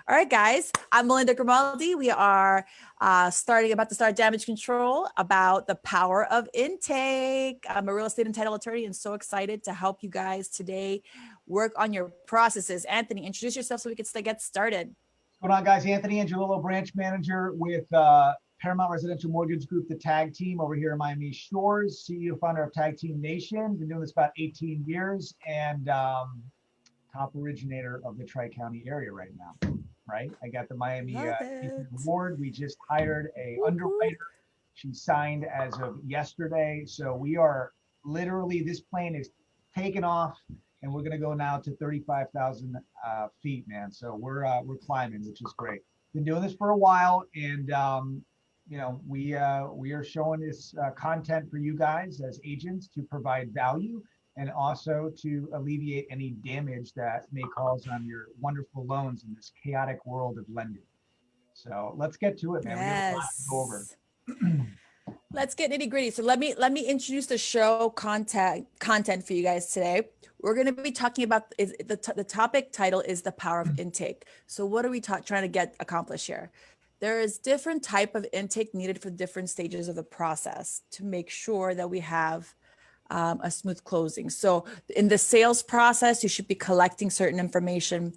All right, guys, I'm Melinda Grimaldi. We are about to start damage control about the power of intake. I'm a real estate and title attorney and so excited to help you guys today work on your processes. Anthony, introduce yourself so we can get started. What's going on, guys? Anthony Angelillo, branch manager with Paramount Residential Mortgage Group, the Tag Team over here in Miami Shores, CEO, founder of Tag Team Nation. Been doing this about 18 years and top originator of the Tri-County area right now, right? I got the Miami Award. We just hired a underwriter. She signed as of yesterday. So we are literally, this plane is taking off and we're going to go now to 35,000 feet, man. So we're climbing, which is great. Been doing this for a while, and you know, we are showing this content for you guys as agents to provide value and also to alleviate any damage that may cause on your wonderful loans in this chaotic world of lending. So let's get to it, man. Yes. We have a lot to go over. Let's get nitty gritty. So let me introduce the show content for you guys today. We're going to be talking about the topic title is the power of intake. So what are we trying to get accomplished here? There is different type of intake needed for different stages of the process to make sure that we have a smooth closing. So in the sales process, you should be collecting certain information.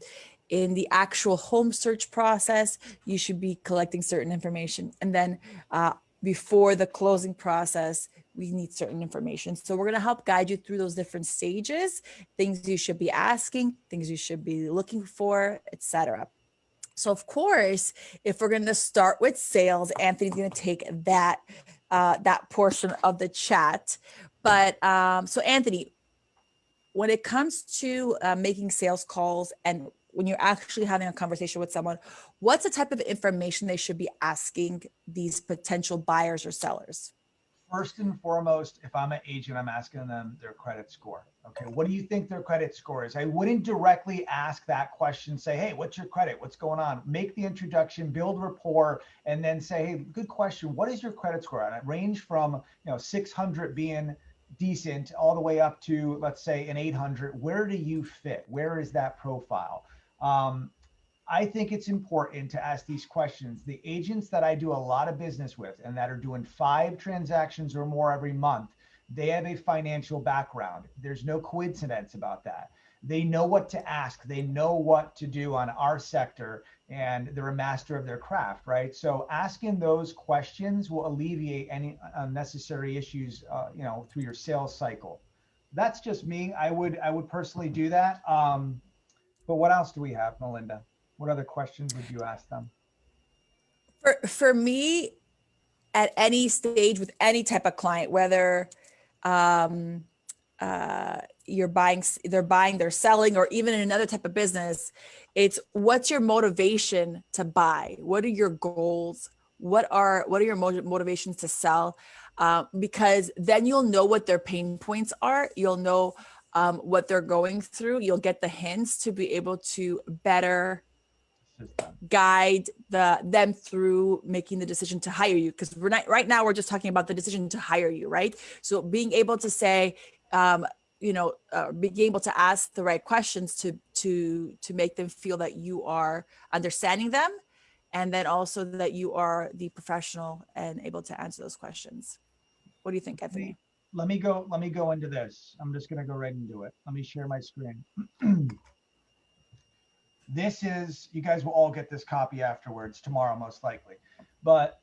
In the actual home search process, you should be collecting certain information. And then before the closing process, we need certain information. So we're going to help guide you through those different stages, things you should be asking, things you should be looking for, etc. So of course, if we're going to start with sales, Anthony's going to take that portion of the chat. But so Anthony, when it comes to making sales calls and when you're actually having a conversation with someone, what's the type of information they should be asking these potential buyers or sellers? First and foremost, if I'm an agent, I'm asking them their credit score. Okay, what do you think their credit score is? I wouldn't directly ask that question, say, hey, what's your credit? What's going on? Make the introduction, build rapport, and then say, hey, good question. What is your credit score? And it range from 600 being decent all the way up to, let's say, an 800. Where do you fit? Where is that profile? I think it's important to ask these questions. The agents that I do a lot of business with and that are doing 5 transactions or more every month, they have a financial background. There's no coincidence about that. They know what to ask. They know what to do on our sector, and they're a master of their craft, right? So asking those questions will alleviate any unnecessary issues, through your sales cycle. That's just me. I would personally do that. But what else do we have, Melinda? What other questions would you ask them? For me, at any stage with any type of client, whether they're buying, they're selling, or even in another type of business, it's what's your motivation to buy? What are your goals? What are your motivations to sell? Because then you'll know what their pain points are. You'll know what they're going through. You'll get the hints to be able to better guide them througing making the decision to hire you. Because right now we're just talking about the decision to hire you, right? So being able to say, being able to ask the right questions to make them feel that you are understanding them, and then also that you are the professional and able to answer those questions. What do you think, Anthony? Let me go into this. I'm just going to go right into it. Let me share my screen. This is, you guys will all get this copy afterwards, tomorrow most likely. But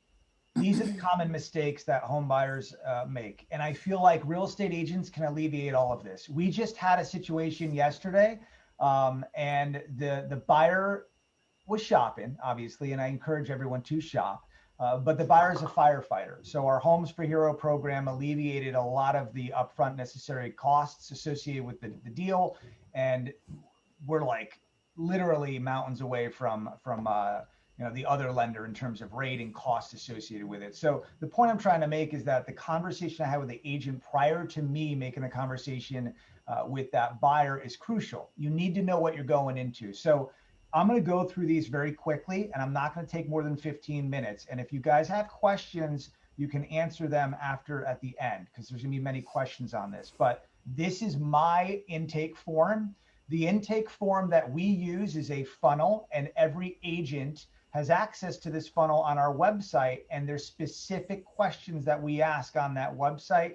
these are the common mistakes that home buyers make. And I feel like real estate agents can alleviate all of this. We just had a situation yesterday, and the buyer was shopping, obviously, and I encourage everyone to shop. But the buyer is a firefighter. So our Homes for Hero program alleviated a lot of the upfront necessary costs associated with the deal. And we're like literally mountains away from the other lender in terms of rate and cost associated with it. So the point I'm trying to make is that the conversation I had with the agent prior to me making the conversation with that buyer is crucial. You need to know what you're going into. So I'm going to go through these very quickly, and I'm not going to take more than 15 minutes. And if you guys have questions, you can answer them at the end, because there's going to be many questions on this. But this is my intake form. The intake form that we use is a funnel, and every agent has access to this funnel on our website, and there's specific questions that we ask on that website.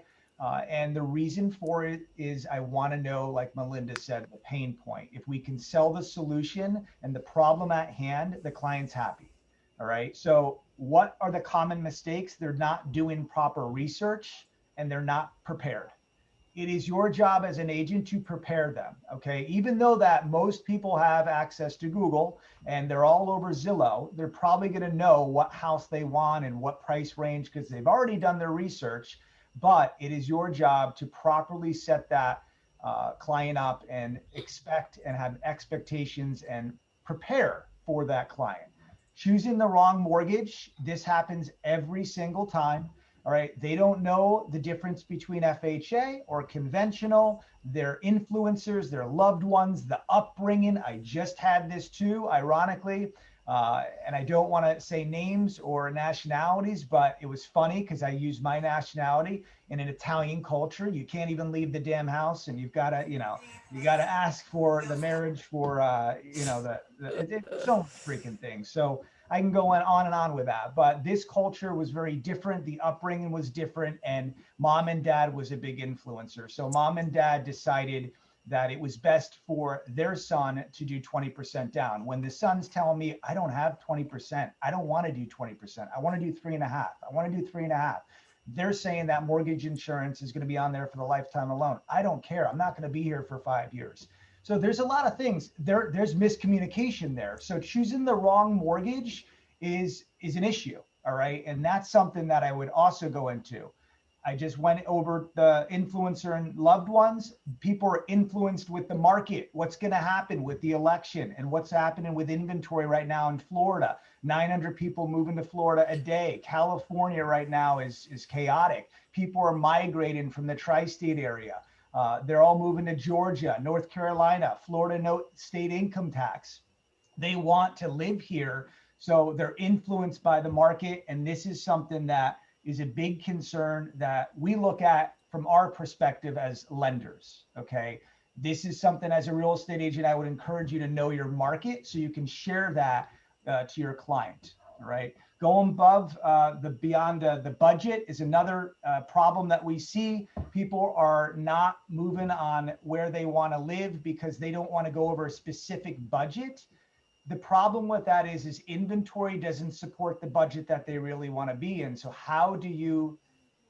And the reason for it is I want to know, like Melinda said, the pain point. If we can sell the solution and the problem at hand, the client's happy. All right. So what are the common mistakes? They're not doing proper research and they're not prepared. It is your job as an agent to prepare them. Okay. Even though that most people have access to Google and they're all over Zillow, they're probably going to know what house they want and what price range because they've already done their research. But it is your job to properly set that client up and expect and have expectations and prepare for that client. Choosing the wrong mortgage, this happens every single time. All right. They don't know the difference between FHA or conventional, their influencers, their loved ones, the upbringing. I just had this too, ironically. And I don't want to say names or nationalities, but it was funny because I used my nationality in an Italian culture. You can't even leave the damn house, and you've got to, you got to ask for the marriage for, it's so freaking things. So I can go on and on with that, but this culture was very different. The upbringing was different, and mom and dad was a big influencer. So mom and dad decided that it was best for their son to do 20% down. When the son's telling me, I don't have 20%, I don't want to do 20%. I want to do 3.5. I want to do 3.5. They're saying that mortgage insurance is going to be on there for the lifetime alone. I don't care. I'm not going to be here for 5 years. So there's a lot of things there's miscommunication there. So choosing the wrong mortgage is an issue. All right. And that's something that I would also go into. I just went over the influencer and loved ones. People are influenced with the market. What's going to happen with the election and what's happening with inventory right now in Florida. 900 people moving to Florida a day. California right now is chaotic. People are migrating from the tri-state area. They're all moving to Georgia, North Carolina, Florida, no state income tax. They want to live here. So they're influenced by the market. And this is something that is a big concern that we look at from our perspective as lenders. Okay. This is something as a real estate agent, I would encourage you to know your market so you can share that to your client. All right. Going above beyond the budget is another problem that we see. People are not moving on where they want to live because they don't want to go over a specific budget. The problem with that is inventory doesn't support the budget that they really want to be in. So how do you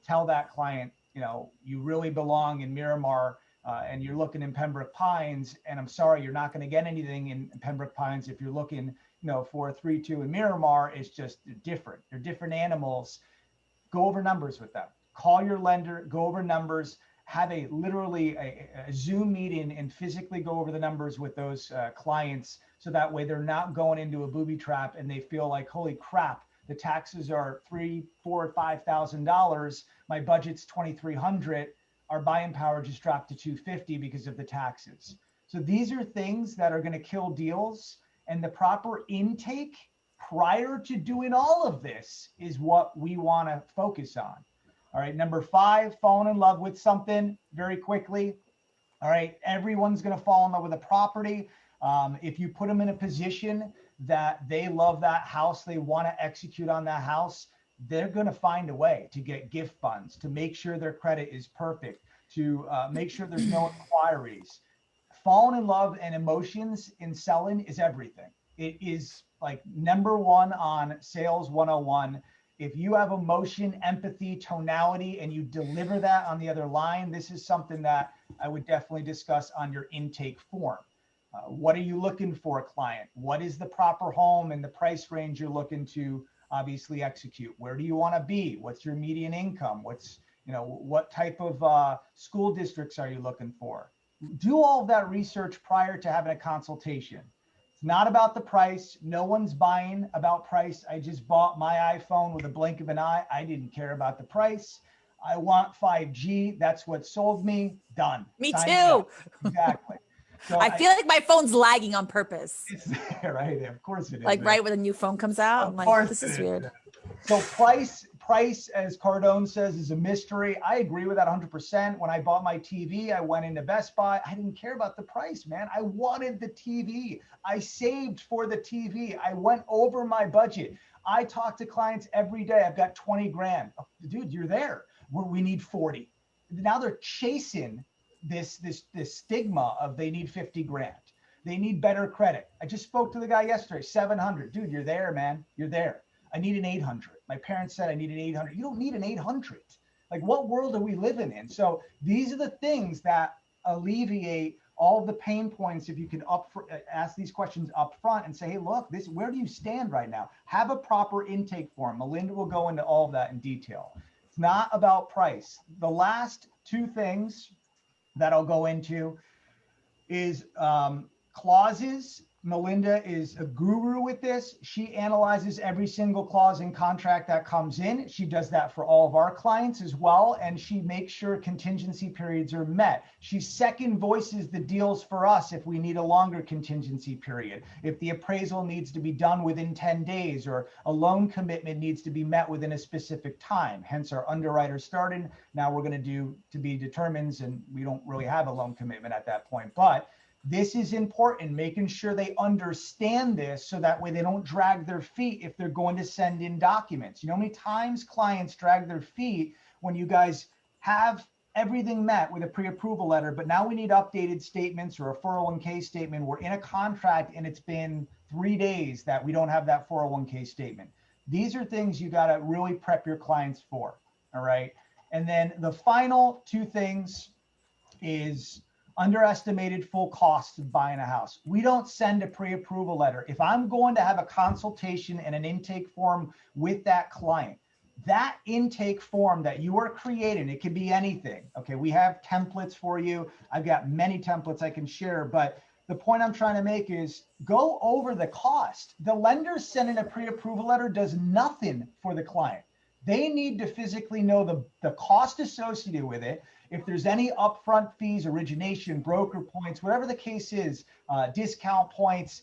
tell that client, you really belong in Miramar and you're looking in Pembroke Pines, and I'm sorry, you're not going to get anything in Pembroke Pines if you're looking, for a 3-2 in Miramar. It's just different. They're different animals. Go over numbers with them. Call your lender, go over numbers, have literally a Zoom meeting and physically go over the numbers with those clients. So that way they're not going into a booby trap and they feel like, holy crap, the taxes are $3,000, $4,000, $5,000. My budget's $2,300. Our buying power just dropped to $250 because of the taxes. So these are things that are going to kill deals, and the proper intake prior to doing all of this is what we want to focus on. All right. Number 5, falling in love with something very quickly. All right. Everyone's going to fall in love with a property. If you put them in a position that they love that house, they want to execute on that house, they're going to find a way to get gift funds, to make sure their credit is perfect, to make sure there's no inquiries. Falling in love and emotions in selling is everything. It is like number 1 on sales 101. If you have emotion, empathy, tonality, and you deliver that on the other line, this is something that I would definitely discuss on your intake form. What are you looking for, a client? What is the proper home and the price range you're looking to obviously execute? Where do you want to be? What's your median income? What type of school districts are you looking for? Do all of that research prior to having a consultation. It's not about the price. No one's buying about price. I just bought my iPhone with a blink of an eye. I didn't care about the price. I want 5G. That's what sold me. Done. Me Sign too. up. Exactly. So I feel like my phone's lagging on purpose. It's right. Of course it is. Like right when a new phone comes out, I'm like, this is weird. So price price, as Cardone says, is a mystery. I agree with that 100%. When I bought my TV, I went into Best Buy. I didn't care about the price, man. I wanted the TV. I saved for the TV. I went over my budget. I talk to clients every day. I've got 20 grand. Oh, dude, you're there. We need 40. Now they're chasing this stigma of they need 50 grand. They need better credit. I just spoke to the guy yesterday, 700. Dude, you're there, man. You're there. I need an 800. My parents said I need an 800. You don't need an 800. Like, what world are we living in? So these are the things that alleviate all of the pain points. If you can ask these questions up front and say, hey, look, where do you stand right now? Have a proper intake form. Melinda will go into all of that in detail. It's not about price. The last two things that I'll go into is clauses. Melinda is a guru with this. She analyzes every single clause in contract that comes in. She does that for all of our clients as well. And she makes sure contingency periods are met. She second voices the deals for us if we need a longer contingency period. If the appraisal needs to be done within 10 days or a loan commitment needs to be met within a specific time. Hence our underwriter started. Now we're going to do to be determines, and we don't really have a loan commitment at that point. But this is important, making sure they understand this so that way they don't drag their feet if they're going to send in documents. You know how many times clients drag their feet when you guys have everything met with a pre-approval letter, but now we need updated statements or a 401k statement. We're in a contract and it's been 3 days that we don't have that 401k statement. These are things you got to really prep your clients for. All right. And then the final two things is underestimated full costs of buying a house. We don't send a pre-approval letter. If I'm going to have a consultation and an intake form with that client, that intake form that you are creating, it could be anything. Okay, we have templates for you. I've got many templates I can share, but the point I'm trying to make is go over the cost. The lender sending a pre-approval letter does nothing for the client. They need to physically know the cost associated with it. If there's any upfront fees, origination, broker points, whatever the case is, discount points,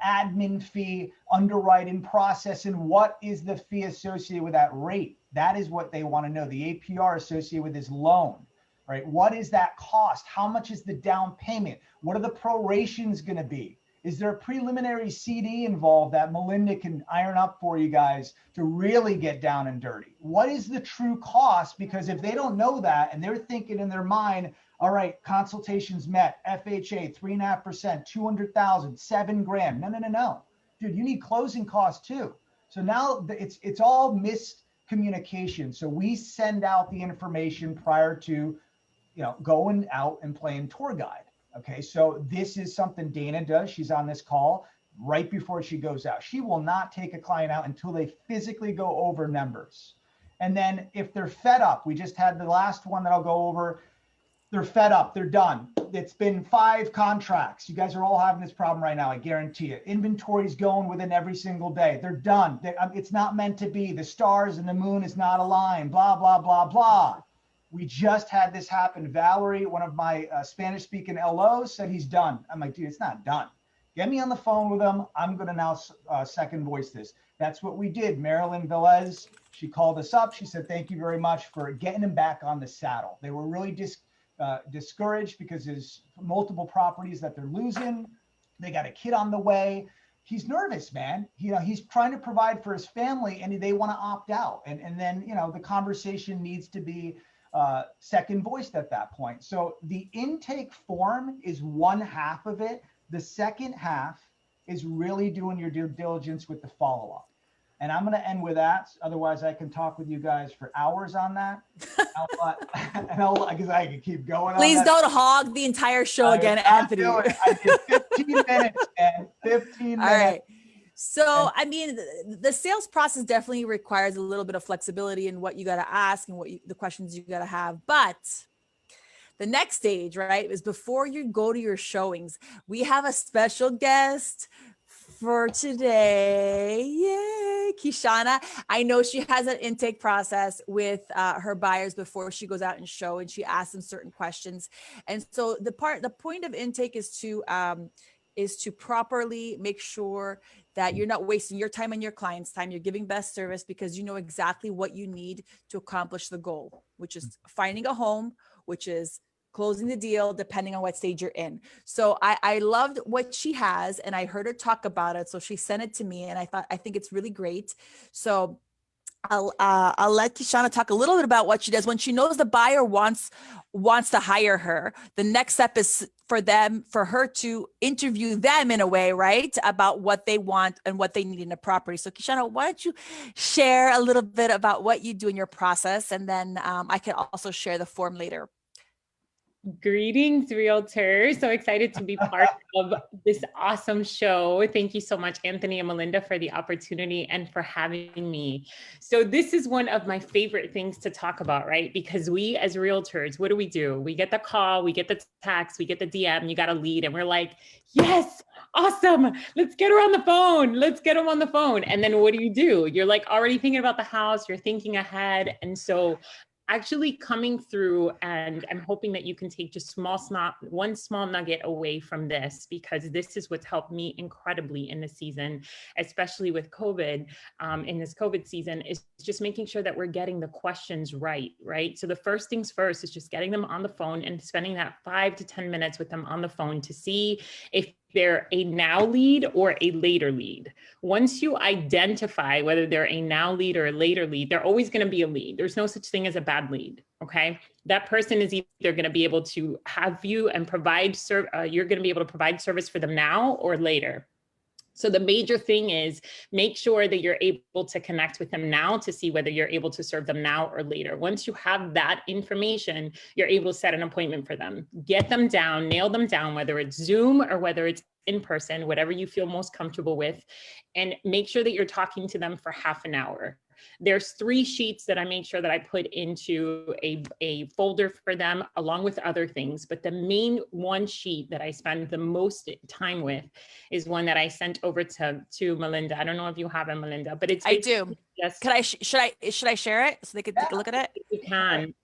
admin fee, underwriting process, and what is the fee associated with that rate? That is what they want to know. The APR associated with this loan, right? What is that cost? How much is the down payment? What are the prorations going to be? Is there a preliminary CD involved that Melinda can iron up for you guys to really get down and dirty? What is the true cost? Because if they don't know that and they're thinking in their mind, all right, consultations met, FHA, 3.5%, 200,000, $7,000. No. Dude, you need closing costs too. So now it's all miscommunication. So we send out the information prior to, going out and playing tour guide. Okay, so this is something Dana does. She's on this call right before she goes out. She will not take a client out until they physically go over numbers. And then if they're fed up, we just had the last one that I'll go over. They're fed up. They're done. It's been 5 contracts. You guys are all having this problem right now. I guarantee it. Inventory's going within every single day. They're done. It's not meant to be. The stars and the moon is not aligned. Blah, blah, blah, blah. We just had this happen. Valerie, one of my Spanish-speaking LOs, said he's done. I'm like, dude, it's not done. Get me on the phone with him. I'm going to now second voice this. That's what we did. Marilyn Velez, she called us up. She said, thank you very much for getting him back on the saddle. They were really discouraged because there's multiple properties that they're losing. They got a kid on the way. He's nervous, man. He's trying to provide for his family and they want to opt out. And then, the conversation needs to be second voiced at that point. So the intake form is one half of it. The second half is really doing your due diligence with the follow-up. And I'm going to end with that. Otherwise, I can talk with you guys for hours on that. Because I can keep going. Please don't hog the entire show again, Anthony. I did 15 minutes, man. 15 minutes. All right. So, I mean, the sales process definitely requires a little bit of flexibility in what you got to ask and the questions you got to have. But the next stage, right, is before you go to your showings, we have a special guest for today. Yay, Kishana. I know she has an intake process with her buyers before she goes out and show, and she asks them certain questions. And so the point of intake is to is to properly make sure that you're not wasting your time and your client's time. You're giving best service because you know exactly what you need to accomplish the goal, which is finding a home, which is closing the deal, depending on what stage you're in. So I loved what she has, and I heard her talk about it. So she sent it to me, and I think it's really great. So I'll let Kishana talk a little bit about what she does when she knows the buyer wants to hire her. The next step is for her to interview them in a way, right, about what they want and what they need in a property. So Kishana, why don't you share a little bit about what you do in your process, and then I can also share the form later. Greetings, realtors. So excited to be part of this awesome show. Thank you so much, Anthony and Melinda, for the opportunity and for having me. So this is one of my favorite things to talk about, right? Because we as realtors, what do? We get the call, we get the text, we get the DM, you got a lead, and we're like, yes, awesome. Let's get her on the phone. Let's get them on the phone. And then what do? You're like already thinking about the house, you're thinking ahead. And so actually coming through, and I'm hoping that you can take just one small nugget away from this, because this is what's helped me incredibly in the season, especially with COVID, in this COVID season, is just making sure that we're getting the questions right? So the first things first is just getting them on the phone and spending that 5 to 10 minutes with them on the phone to see if they're a now lead or a later lead. Once you identify whether they're a now lead or a later lead, they're always going to be a lead. There's no such thing as a bad lead. Okay. That person is either going to be able to have you and provide, you're going to be able to provide service for them now or later. So the major thing is make sure that you're able to connect with them now to see whether you're able to serve them now or later. Once you have that information, you're able to set an appointment for them, get them down, nail them down, whether it's Zoom or whether it's in person, whatever you feel most comfortable with, and make sure that you're talking to them for half an hour. There's 3 sheets that I make sure that I put into a folder for them along with other things. But the main one sheet that I spend the most time with is one that I sent over to Melinda. I don't know if you have it, Melinda, but it's— I do. Just, should I share it so they could take a look at it? You can.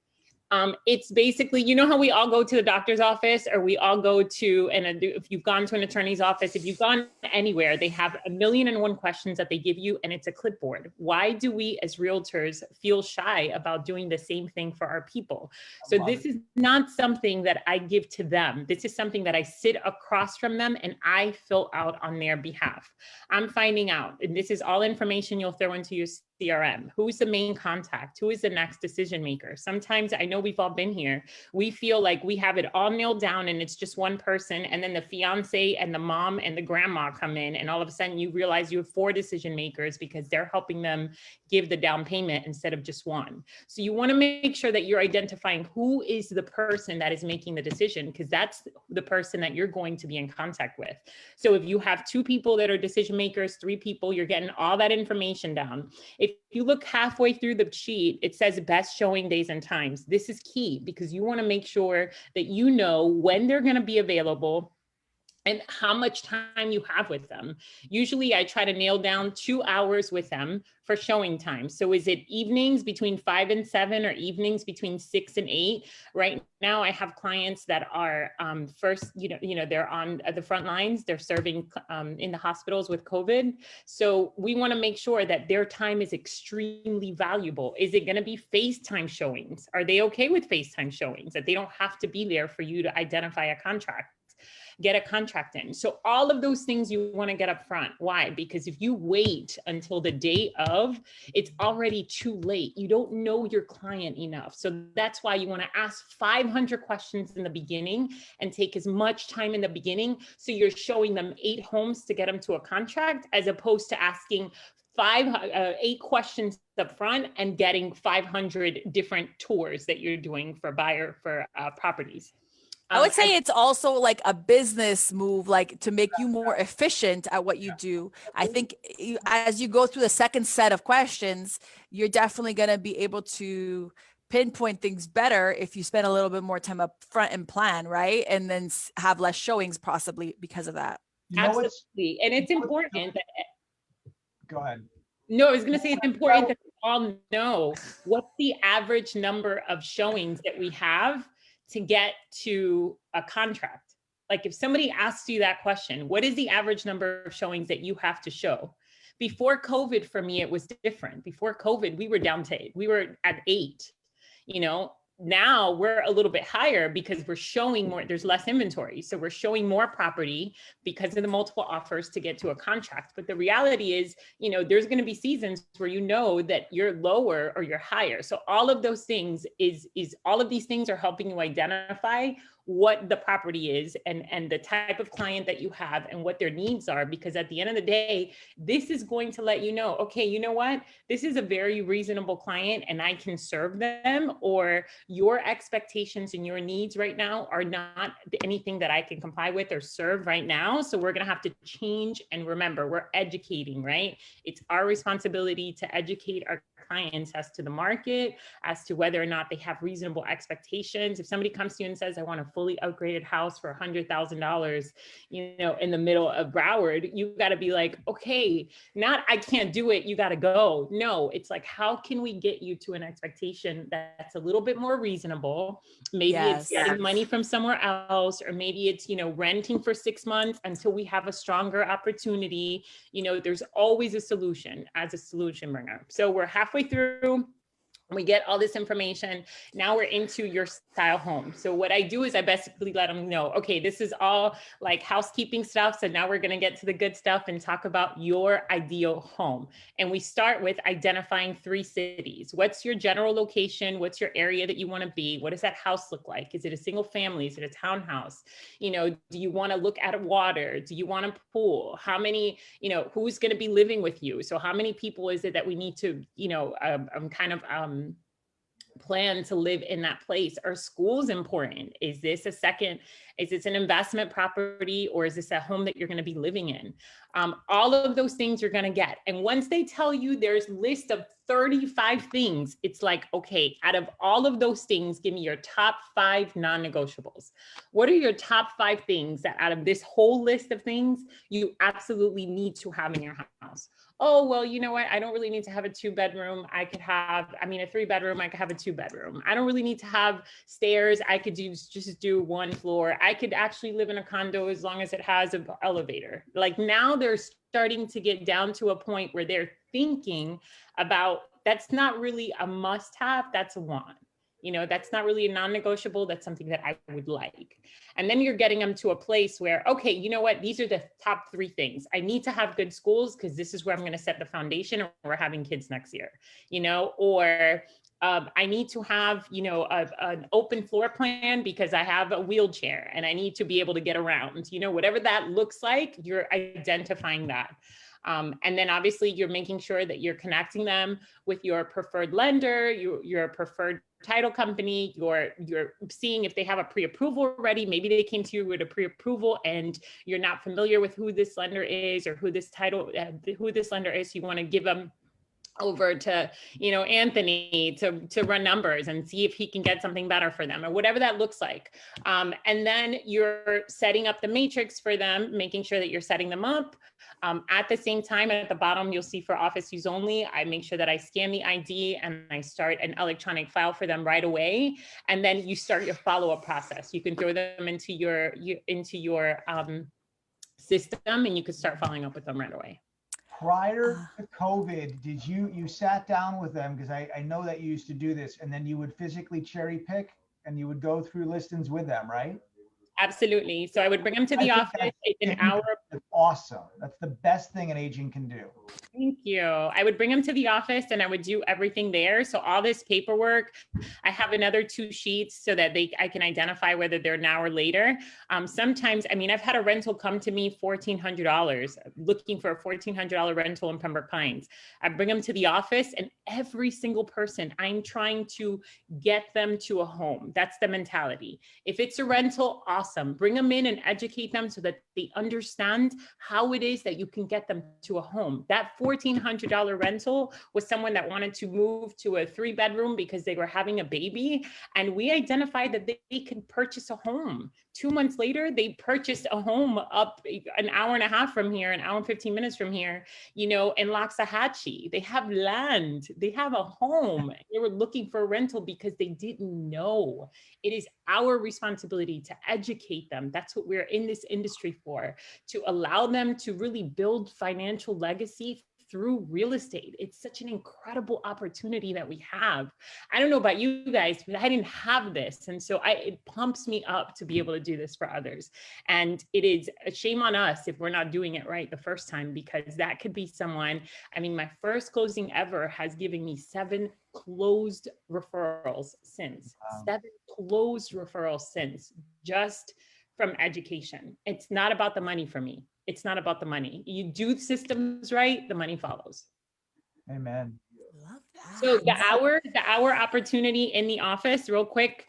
It's basically, you know how we all go to the doctor's office, or we all go to, and if you've gone to an attorney's office, if you've gone anywhere, they have 1,000,001 questions that they give you, and it's a clipboard. Why do we as realtors feel shy about doing the same thing for our people? So this is not something that I give to them. This is something that I sit across from them and I fill out on their behalf. I'm finding out, and this is all information you'll throw into your CRM. Who's the main contact? Who is the next decision maker? Sometimes, I know we've all been here, we feel like we have it all nailed down and it's just one person, and then the fiance and the mom and the grandma come in, and all of a sudden you realize you have 4 decision makers because they're helping them give the down payment instead of just one. So you want to make sure that you're identifying who is the person that is making the decision, because that's the person that you're going to be in contact with. So if you have 2 people that are decision makers, 3 people, you're getting all that information down. If you look halfway through the sheet, it says best showing days and times. This is key because you want to make sure that you know when they're going to be available and how much time you have with them. Usually I try to nail down 2 hours with them for showing time. So is it evenings between 5 and 7 or evenings between 6 and 8? Right now I have clients that are first, they're on the front lines, they're serving in the hospitals with COVID. So we wanna make sure that their time is extremely valuable. Is it gonna be FaceTime showings? Are they okay with FaceTime showings? That they don't have to be there for you to identify a contract? Get a contract in. So all of those things you want to get up front. Why? Because if you wait until the day of, it's already too late. You don't know your client enough. So that's why you want to ask 500 questions in the beginning and take as much time in the beginning. So you're showing them 8 homes to get them to a contract, as opposed to asking 8 questions up front and getting 500 different tours that you're doing for properties. I would say it's also like a business move, like to make you more efficient at what you do. I think as you go through the second set of questions, you're definitely going to be able to pinpoint things better if you spend a little bit more time up front and plan, right? And then have less showings possibly because of that. Absolutely. And it's important that— Go ahead. No, I was going to say it's important that we all know what's the average number of showings that we have to get to a contract. Like if somebody asks you that question, what is the average number of showings that you have to show? Before COVID, for me, it was different. Before COVID, we were at 8, you know. Now we're a little bit higher because we're showing more, there's less inventory. So we're showing more property because of the multiple offers to get to a contract. But the reality is, you know, there's going to be seasons where you know that you're lower or you're higher. So all of those things all of these things are helping you identify what the property is and the type of client that you have and what their needs are. Because at the end of the day, this is going to let you know, okay, you know what, this is a very reasonable client and I can serve them, or your expectations and your needs right now are not anything that I can comply with or serve right now. So we're going to have to change. And remember, we're educating, right? It's our responsibility to educate our clients as to the market, as to whether or not they have reasonable expectations. If somebody comes to you and says, I want a fully upgraded house for $100,000, you know, in the middle of Broward, you got to be like, okay, not I can't do it, you got to go. No, it's like, how can we get you to an expectation that's a little bit more reasonable? Maybe it's getting money from somewhere else, or maybe it's, you know, renting for 6 months until we have a stronger opportunity. You know, there's always a solution as a solution bringer. So we're halfway through. We get all this information. Now we're into your style home. So what I do is I basically let them know, okay, this is all like housekeeping stuff. So now we're going to get to the good stuff and talk about your ideal home. And we start with identifying 3 cities. What's your general location? What's your area that you want to be? What does that house look like? Is it a single family? Is it a townhouse? You know, do you want to look at water? Do you want a pool? How many, you know, who's going to be living with you? So how many people is it that we need to, you know, plan to live in that place? Are schools important? Is this an investment property, or is this a home that you're going to be living in? All of those things you're going to get. And once they tell you there's a list of 35 things, it's like, okay, out of all of those things, give me your top 5 non-negotiables. What are your top 5 things that out of this whole list of things you absolutely need to have in your house? Oh, well, you know what? I don't really need to have a 2-bedroom. I could have, I mean, a 3-bedroom. I could have a 2-bedroom. I don't really need to have stairs. I could just do 1 floor. I could actually live in a condo as long as it has an elevator. Like now they're starting to get down to a point where they're thinking about, that's not really a must-have, that's a want. You know, that's not really a non-negotiable. That's something that I would like. And then you're getting them to a place where, okay, you know what? These are the top 3 things. I need to have good schools because this is where I'm going to set the foundation, or we're having kids next year, you know, or I need to have, you know, an open floor plan because I have a wheelchair and I need to be able to get around, you know, whatever that looks like, you're identifying that. And then obviously you're making sure that you're connecting them with your preferred lender, your preferred title company, you're seeing if they have a pre-approval ready. Maybe they came to you with a pre-approval and you're not familiar with who this lender is or who this lender is. You want to give them over to, you know, Anthony to run numbers and see if he can get something better for them or whatever that looks like. And then you're setting up the matrix for them, making sure that you're setting them up. At the same time, at the bottom, you'll see for office use only, I make sure that I scan the ID and I start an electronic file for them right away. And then you start your follow-up process. You can throw them into your system and you can start following up with them right away. Prior to COVID, did you sat down with them? Because I know that you used to do this, and then you would physically cherry pick and you would go through listings with them, right? Absolutely. So I would bring them to the office. It's an hour. That's awesome. That's the best thing an agent can do. Thank you. I would bring them to the office and I would do everything there. So all this paperwork, I have another 2 sheets so that I can identify whether they're now or later. Sometimes, I mean, I've had a rental come to me $1,400, looking for a $1,400 rental in Pembroke Pines. I bring them to the office and every single person, I'm trying to get them to a home. That's the mentality. If it's a rental, awesome. Bring them in and educate them so that they understand how it is that you can get them to a home. That $1,400 rental was someone that wanted to move to a 3-bedroom because they were having a baby. And we identified that they could purchase a home. 2 months later, they purchased a home up an hour and a half from here, an hour and 15 minutes from here, you know, in Loxahatchee. They have land, they have a home. They were looking for a rental because they didn't know. It is our responsibility to educate educate them. That's what we're in this industry for, to allow them to really build financial legacy through real estate. It's such an incredible opportunity that we have. I don't know about you guys, but I didn't have this. And so it pumps me up to be able to do this for others. And it is a shame on us if we're not doing it right the first time, because that could be someone. I mean, my first closing ever has given me 7 closed referrals since. Wow. 7 closed referrals since, just from education. It's not about the money for me. It's not about the money. You do systems right, the money follows. Amen. Love that. So the hour opportunity in the office, real quick,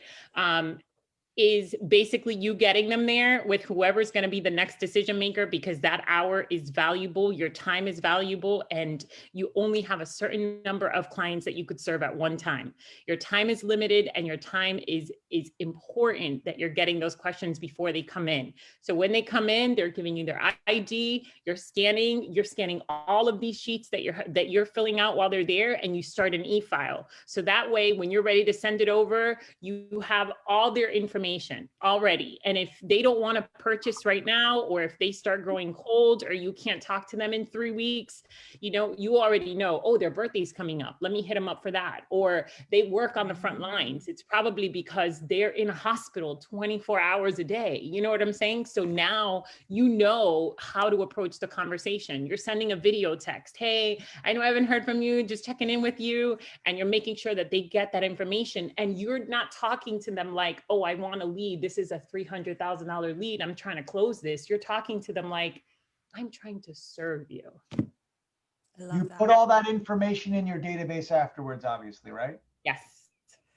is basically you getting them there with whoever's going to be the next decision maker, because that hour is valuable. Your time is valuable, and you only have a certain number of clients that you could serve at one time. Your time is limited, and your time is important that you're getting those questions before they come in. So when they come in, they're giving you their ID, you're scanning all of these sheets that you're filling out while they're there, and you start an e-file. So that way, when you're ready to send it over, you have all their information already. And if they don't want to purchase right now, or if they start growing cold, or you can't talk to them in 3 weeks, you already know, oh, their birthday's coming up, let me hit them up for that. Or they work on the front lines. It's probably because they're in a hospital 24 hours a day. You know what I'm saying? So now you know how to approach the conversation. You're sending a video text. Hey, I know I haven't heard from you, just checking in with you. And you're making sure that they get that information. And you're not talking to them like, oh, I want a lead. This is a $300,000 lead. I'm trying to close this. You're talking to them like, I'm trying to serve you. You put all that information in your database afterwards, obviously, right? Yes.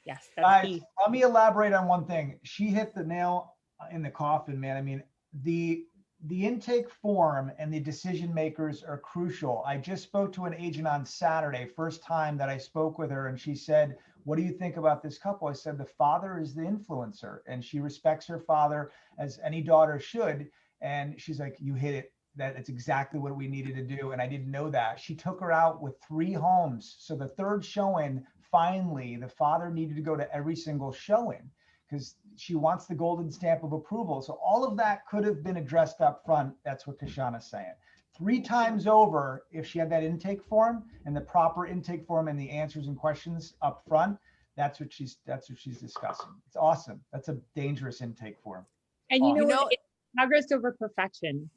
Yes. Guys, let me elaborate on one thing. She hit the nail in the coffin, man. I mean, the intake form and the decision makers are crucial. I just spoke to an agent on Saturday, first time that I spoke with her, and she said, what do you think about this couple? I said, the father is the influencer, and she respects her father as any daughter should. And she's like, you hit it. That's exactly what we needed to do. And I didn't know that. She took her out with 3 homes. So the third showing, finally, the father needed to go to every single showing because she wants the golden stamp of approval. So all of that could have been addressed up front. That's what Kashana's saying. 3 times over, if she had that intake form and the proper intake form and the answers and questions up front, that's what she's discussing. It's awesome. That's a dangerous intake form. And it's progress over perfection.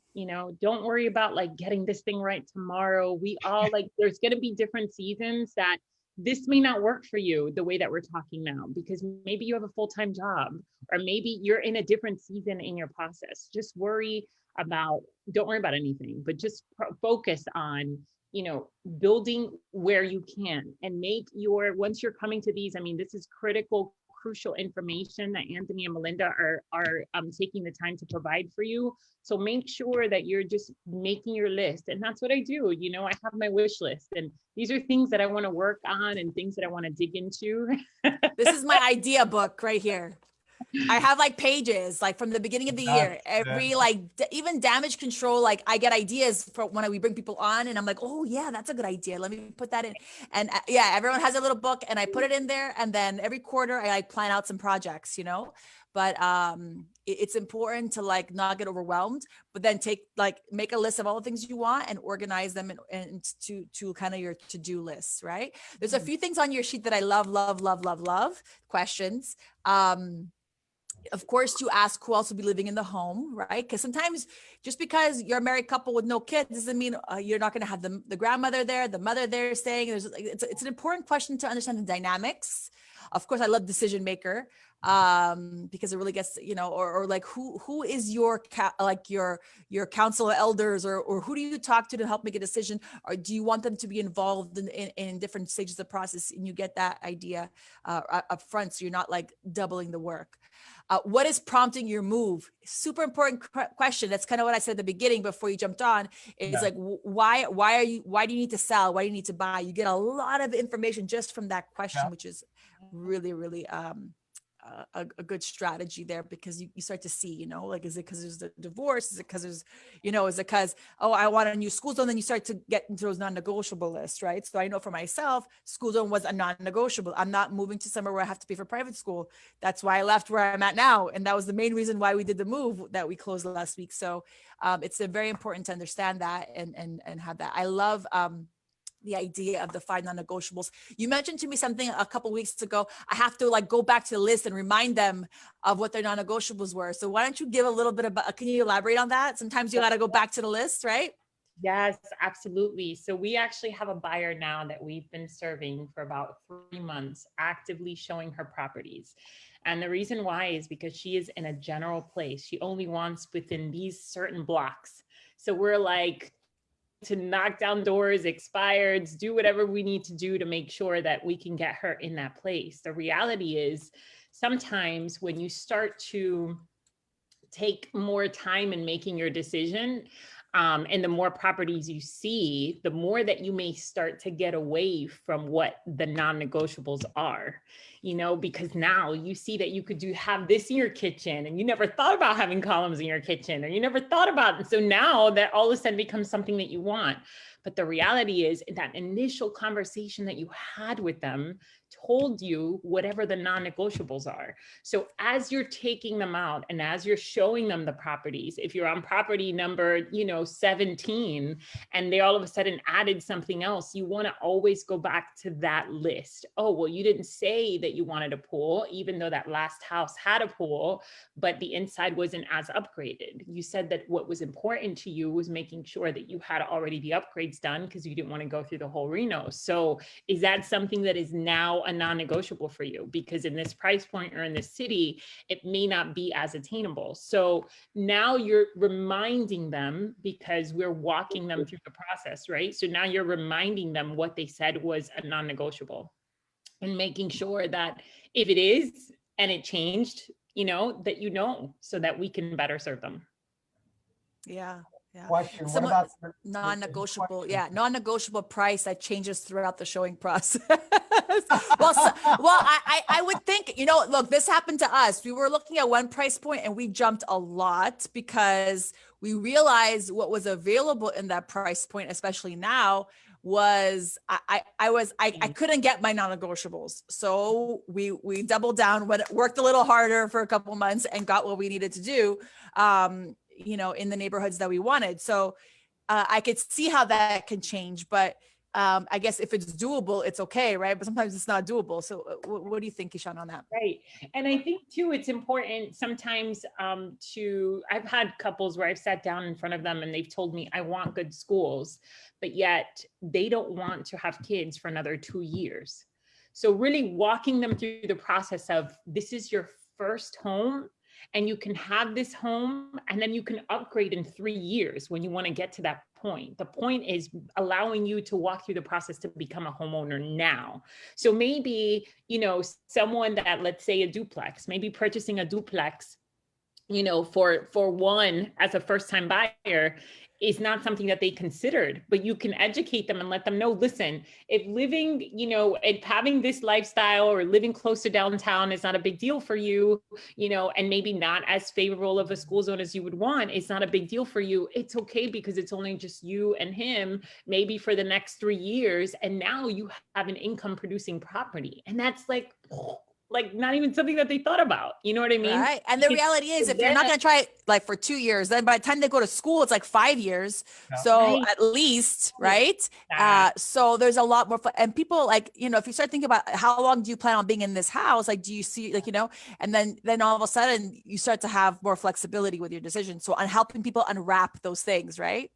Don't worry about like getting this thing right tomorrow. We all there's going to be different seasons that this may not work for you the way that we're talking now, because maybe you have a full-time job, or maybe you're in a different season in your process. Don't worry about anything, but just focus on, building where you can, and once you're coming to these, I mean, this is crucial information that Anthony and Melinda are taking the time to provide for you. So make sure that you're just making your list. And that's what I do. I have my wish list, and these are things that I want to work on and things that I want to dig into. This is my idea book right here. I have pages from the beginning of the year, every even damage control. I get ideas for when we bring people on, and I'm like, oh yeah, that's a good idea. Let me put that in. And everyone has a little book, and I put it in there. And then every quarter I plan out some projects, but it's important to not get overwhelmed, but then make a list of all the things you want and organize them and to kind of your to-do lists, right? There's a few things on your sheet that I love questions. Of course, you ask who else will be living in the home, right? Because sometimes just because you're a married couple with no kids doesn't mean you're not going to have the grandmother there, the mother there staying. It's an important question to understand the dynamics. Of course, I love decision maker because it really gets, or who is your council of elders, or who do you talk to help make a decision, or do you want them to be involved in different stages of the process, and you get that idea up front, so you're not doubling the work. What is prompting your move? Super important question. That's kind of what I said at the beginning before you jumped on. It's why do you need to sell? Why do you need to buy? You get a lot of information just from that question, which is really, really a good strategy there, because you start to see, you know, like, is it because there's a divorce? Is it because there's, you know, is it because, oh, I want a new school zone? Then you start to get into those non-negotiable lists, right? So I know for myself, school zone was a non-negotiable. I'm not moving to somewhere where I have to pay for private school. That's why I left where I'm at now. And that was the main reason why we did the move that we closed last week. So it's very important to understand that and have that. I love the idea of the 5 non-negotiables. You mentioned to me something a couple of weeks ago. I have to like go back to the list and remind them of what their non-negotiables were. So why don't you give a little bit about, can you elaborate on that? Sometimes you got to go back to the list, right? Yes, absolutely. So we actually have a buyer now that we've been serving for about 3 months, actively showing her properties. And the reason why is because she is in a general place. She only wants within these certain blocks. So we're like, to knock down doors, expireds, do whatever we need to do to make sure that we can get her in that place. The reality is sometimes when you start to take more time in making your decision, and the more properties you see, the more that you may start to get away from what the non-negotiables are, you know, because now you see that you could have this in your kitchen and you never thought about having columns in your kitchen, or you never thought about it. So now that all of a sudden becomes something that you want. But the reality is that initial conversation that you had with them told you whatever the non-negotiables are. So as you're taking them out and as you're showing them the properties, if you're on property number, 17, and they all of a sudden added something else, you want to always go back to that list. Oh, well, you didn't say that you wanted a pool, even though that last house had a pool, but the inside wasn't as upgraded. You said that what was important to you was making sure that you had already the upgrades done because you didn't want to go through the whole reno. So is that something that is now a non-negotiable for you? Because in this price point or in this city, it may not be as attainable. So now you're reminding them, because we're walking them through the process, right? So now you're reminding them what they said was a non-negotiable, and making sure that if it is and it changed, that so that we can better serve them. Yeah. Yeah. Question. What about non-negotiable? Yeah, non-negotiable price that changes throughout the showing process. I would think, look, this happened to us. We were looking at one price point and we jumped a lot because we realized what was available in that price point, especially now, was I couldn't get my non-negotiables. So we doubled down, worked a little harder for a couple months and got what we needed to do. In the neighborhoods that we wanted. So I could see how that can change, but I guess if it's doable, it's okay, right? But sometimes it's not doable. So what do you think, Ishan, on that? Right. And I think too, it's important sometimes I've had couples where I've sat down in front of them and they've told me, I want good schools, but yet they don't want to have kids for another 2 years. So really walking them through the process of, this is your first home, and you can have this home and then you can upgrade in 3 years when you want to get to that point. The point is allowing you to walk through the process to become a homeowner now. So maybe, someone that, let's say a duplex, maybe purchasing a duplex, for one as a first-time buyer is not something that they considered, but you can educate them and let them know, listen, if living, if having this lifestyle or living close to downtown is not a big deal for you, and maybe not as favorable of a school zone as you would want, it's not a big deal for you. It's okay because it's only just you and him, maybe for the next 3 years. And now you have an income producing property. And that's like not even something that they thought about. You know what I mean? Right. And the reality is, if you're not going to try it like for 2 years, then by the time they go to school, it's like 5 years. Yeah. So at least, right? So there's a lot more, and people if you start thinking about how long do you plan on being in this house? Like, do you see, and then all of a sudden you start to have more flexibility with your decision. So on helping people unwrap those things, right?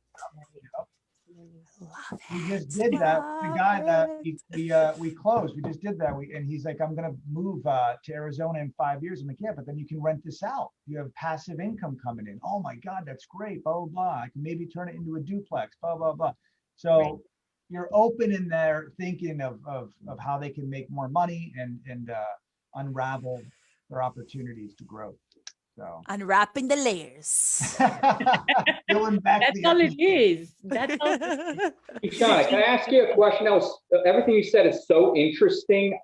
We just did that. The guy that we closed, we just did that. And he's like, I'm going to move to Arizona in 5 years. I'm like, yeah, but then you can rent this out. You have passive income coming in. Oh my God, that's great. Blah, blah, blah. I can maybe turn it into a duplex, blah, blah, blah. So right. You're open in there thinking of how they can make more money and unravel their opportunities to grow. So unwrapping the layers. That's all it is. That's all it is. Ishan, can I ask you a question? Everything you said is so interesting.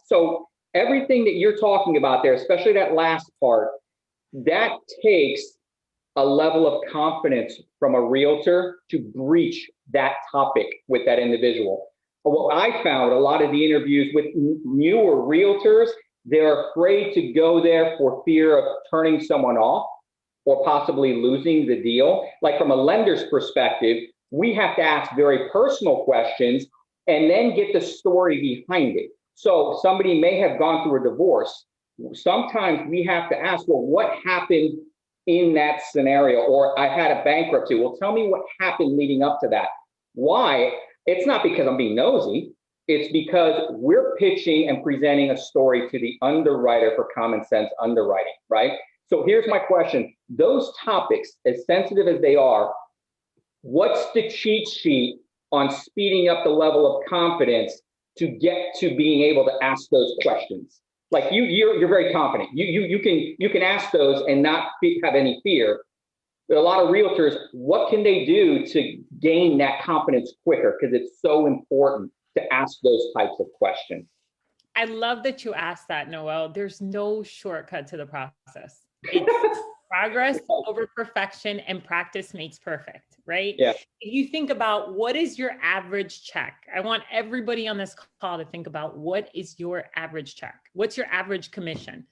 So everything that you're talking about there, especially that last part, that takes a level of confidence from a realtor to breach that topic with that individual. What I found, a lot of the interviews with newer realtors, they're afraid to go there for fear of turning someone off or possibly losing the deal. Like from a lender's perspective, we have to ask very personal questions and then get the story behind it. So somebody may have gone through a divorce. Sometimes we have to ask, well, what happened in that scenario? Or I had a bankruptcy. Well, tell me what happened leading up to that. Why? It's not because I'm being nosy. It's because we're pitching and presenting a story to the underwriter for common sense underwriting, right? So here's my question. Those topics, as sensitive as they are, what's the cheat sheet on speeding up the level of confidence to get to being able to ask those questions? Like you're very confident. You can ask those and not have any fear. But a lot of realtors, what can they do to gain that confidence quicker? Because it's so important to ask those types of questions. I love that you asked that, Noel. There's no shortcut to the process. It's progress over perfection, and practice makes perfect, right? Yeah. If you think about what is your average check, I want everybody on this call to think about what is your average check? What's your average commission?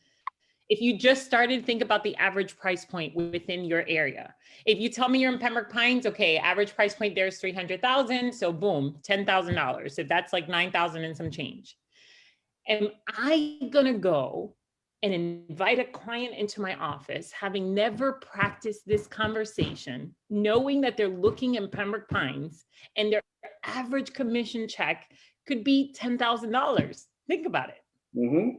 If you just started, think about the average price point within your area. If you tell me you're in Pembroke Pines, okay, average price point there is 300,000. So boom, $10,000. So that's like 9,000 and some change. Am I gonna go and invite a client into my office, having never practiced this conversation, knowing that they're looking in Pembroke Pines and their average commission check could be $10,000? Think about it. Mm-hmm.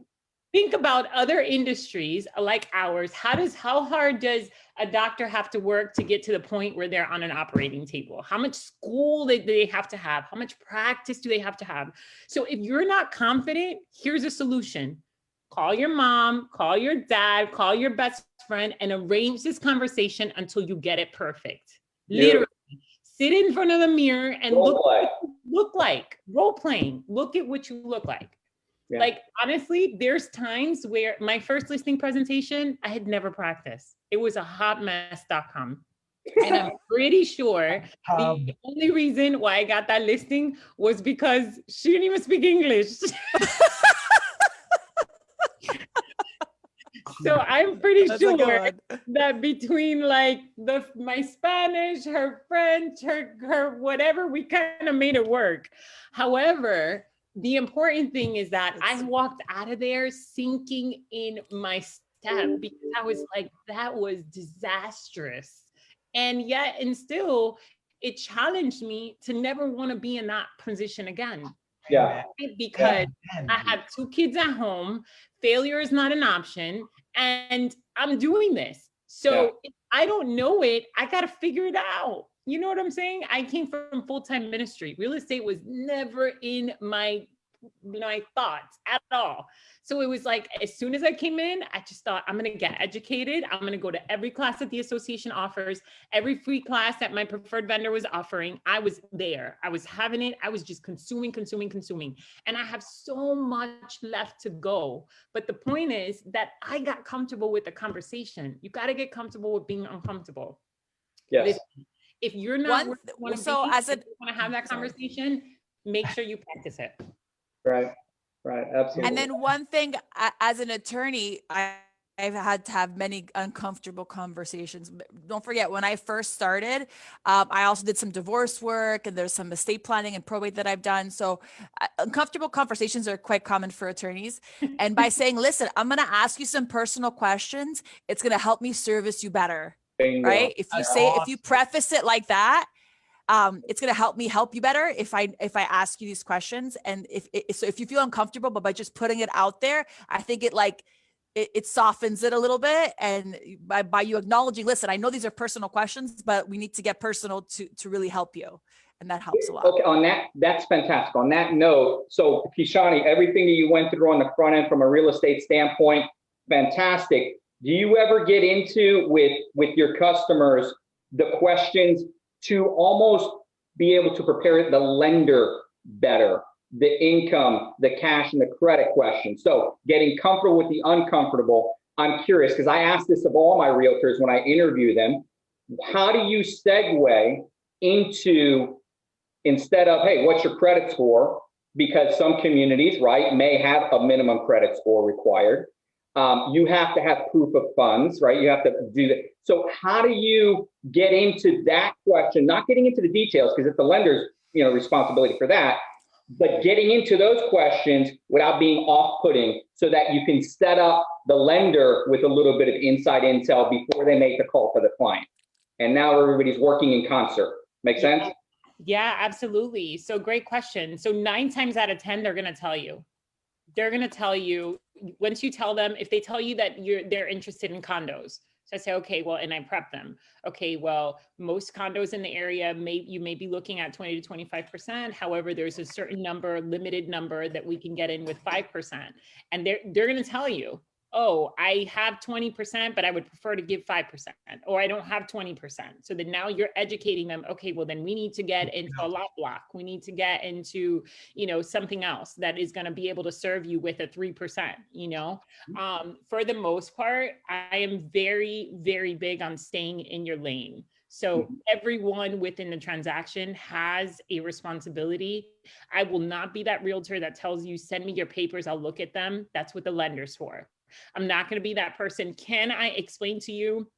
Think about other industries like ours. How hard does a doctor have to work to get to the point where they're on an operating table? How much school do they have to have? How much practice do they have to have? So if you're not confident, here's a solution. Call your mom, call your dad, call your best friend, and arrange this conversation until you get it perfect. Yeah. Literally, sit in front of the mirror and look like role playing. Look at what you look like. Yeah. Like, honestly, there's times where my first listing presentation, I had never practiced. It was a hotmess.com. And I'm pretty sure the only reason why I got that listing was because she didn't even speak English. So I'm pretty sure that between like my Spanish, her French, her whatever, we kind of made it work. However, the important thing is that I walked out of there sinking in my step because I was like, that was disastrous. And yet, and still, it challenged me to never want to be in that position again. Yeah. Because I have 2 kids at home, failure is not an option, and I'm doing this. So if I don't know it, I got to figure it out. You know what I'm saying? I came from full-time ministry. Real estate was never in my thoughts at all. So it was like, as soon as I came in, I just thought, I'm going to get educated. I'm going to go to every class that the association offers, every free class that my preferred vendor was offering. I was there. I was having it. I was just consuming. And I have so much left to go. But the point is that I got comfortable with the conversation. You got to get comfortable with being uncomfortable. Yes. If you're not want to have that conversation, make sure you practice it. Right, absolutely. And then one thing, as an attorney, I've had to have many uncomfortable conversations. But don't forget, when I first started, I also did some divorce work, and there's some estate planning and probate that I've done. So uncomfortable conversations are quite common for attorneys. And by saying, listen, I'm going to ask you some personal questions, it's going to help me service you better. Bingo. Right? If you preface it like that, it's going to help me help you better if I ask you these questions. And if you feel uncomfortable, but by just putting it out there, I think it softens it a little bit. And by you acknowledging, listen, I know these are personal questions, but we need to get personal to really help you. And that helps a lot. Okay, on that's fantastic. On that note, so Kishani, everything that you went through on the front end from a real estate standpoint, fantastic. Do you ever get into with your customers the questions to almost be able to prepare the lender better? the income, the cash, and the credit question. So getting comfortable with the uncomfortable. I'm curious, because I ask this of all my realtors when I interview them, how do you segue into, instead of, hey, what's your credit score? Because some communities, right, may have a minimum credit score required. You have to have proof of funds, right? You have to do that. So how do you get into that question? Not getting into the details, because it's the lender's, responsibility for that, but getting into those questions without being off-putting, so that you can set up the lender with a little bit of inside intel before they make the call for the client. And now everybody's working in concert. Make sense? Yeah, absolutely. So great question. So 9 times out of 10, they're going to tell you. They're going to tell you, once you tell them, if they tell you that they're interested in condos. So I say, okay, well, and I prep them. Okay, well, most condos in the area, you may be looking at 20 to 25%. However, there's a certain number, limited number that we can get in with 5%. And they're going to tell you, oh, I have 20%, but I would prefer to give 5%, or I don't have 20%. So then now you're educating them. Okay, well then we need to get into a lot block. We need to get into, something else that is going to be able to serve you with a 3%, For the most part, I am very, very big on staying in your lane. So everyone within the transaction has a responsibility. I will not be that realtor that tells you, send me your papers, I'll look at them. That's what the lender's for. I'm not going to be that person. Can I explain to you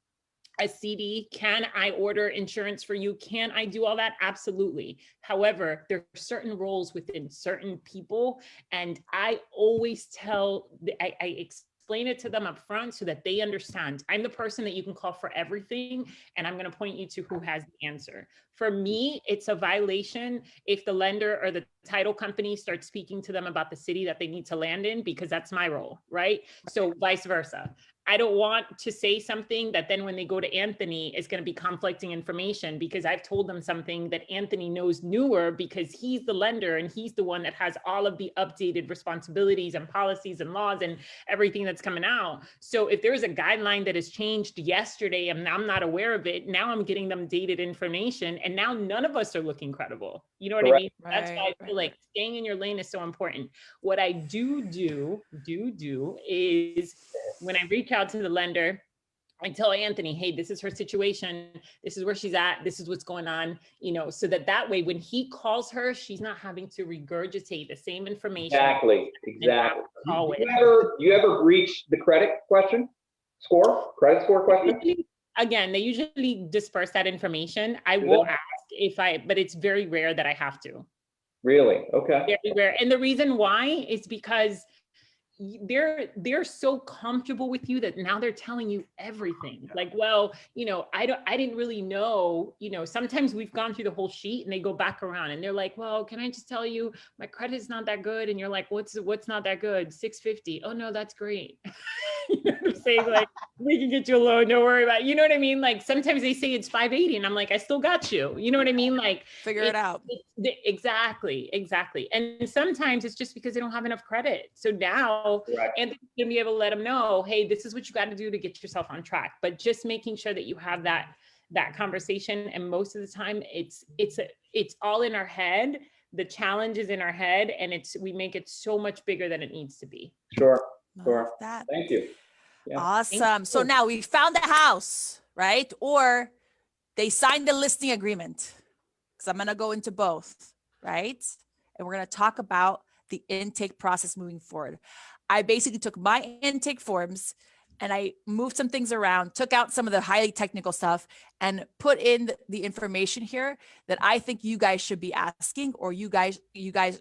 a CD? Can I order insurance for you? Can I do all that? Absolutely. However, there are certain roles within certain people. And I always I explain it to them up front so that they understand. I'm the person that you can call for everything, and I'm going to point you to who has the answer. For me, it's a violation if the lender or the title company starts speaking to them about the city that they need to land in, because that's my role, right? So vice versa. I don't want to say something that then when they go to Anthony is going to be conflicting information, because I've told them something that Anthony knows newer, because he's the lender and he's the one that has all of the updated responsibilities and policies and laws and everything that's coming out. So if there's a guideline that has changed yesterday and I'm not aware of it, now I'm getting them dated information, and now none of us are looking credible. You know what I mean? That's why I feel like staying in your lane is so important. What I do is, when I reach out to the lender, I tell Anthony, hey, this is her situation. This is where she's at. This is what's going on, so that way, when he calls her, she's not having to regurgitate the same information. Exactly. You ever breach the credit question? Credit score question? Again, they usually disperse that information. I will ask but it's very rare that I have to. Really? Okay. Very rare. And the reason why is because they're so comfortable with you that now they're telling you everything. Like, well, I didn't really know, sometimes we've gone through the whole sheet and they go back around and they're like, well, can I just tell you my credit's not that good? And you're like, what's not that good? 650. Oh no, that's great. You know what I'm saying? Like, we can get you a loan, don't worry about it. You know what I mean? Like, sometimes they say it's 580 and I'm like, I still got you. You know what I mean? Like, figure it out. Exactly. And sometimes it's just because they don't have enough credit. So now, Anthony's gonna be able to let them know, hey, this is what you got to do to get yourself on track. But just making sure that you have that conversation. And most of the time it's all in our head. The challenge is in our head, and we make it so much bigger than it needs to be. Sure. That. Thank you. Yeah. Awesome. So now we found the house, right? Or they signed the listing agreement, because I'm going to go into both, right? And we're going to talk about the intake process moving forward. I basically took my intake forms and I moved some things around, took out some of the highly technical stuff, and put in the information here that I think you guys should be asking, or you guys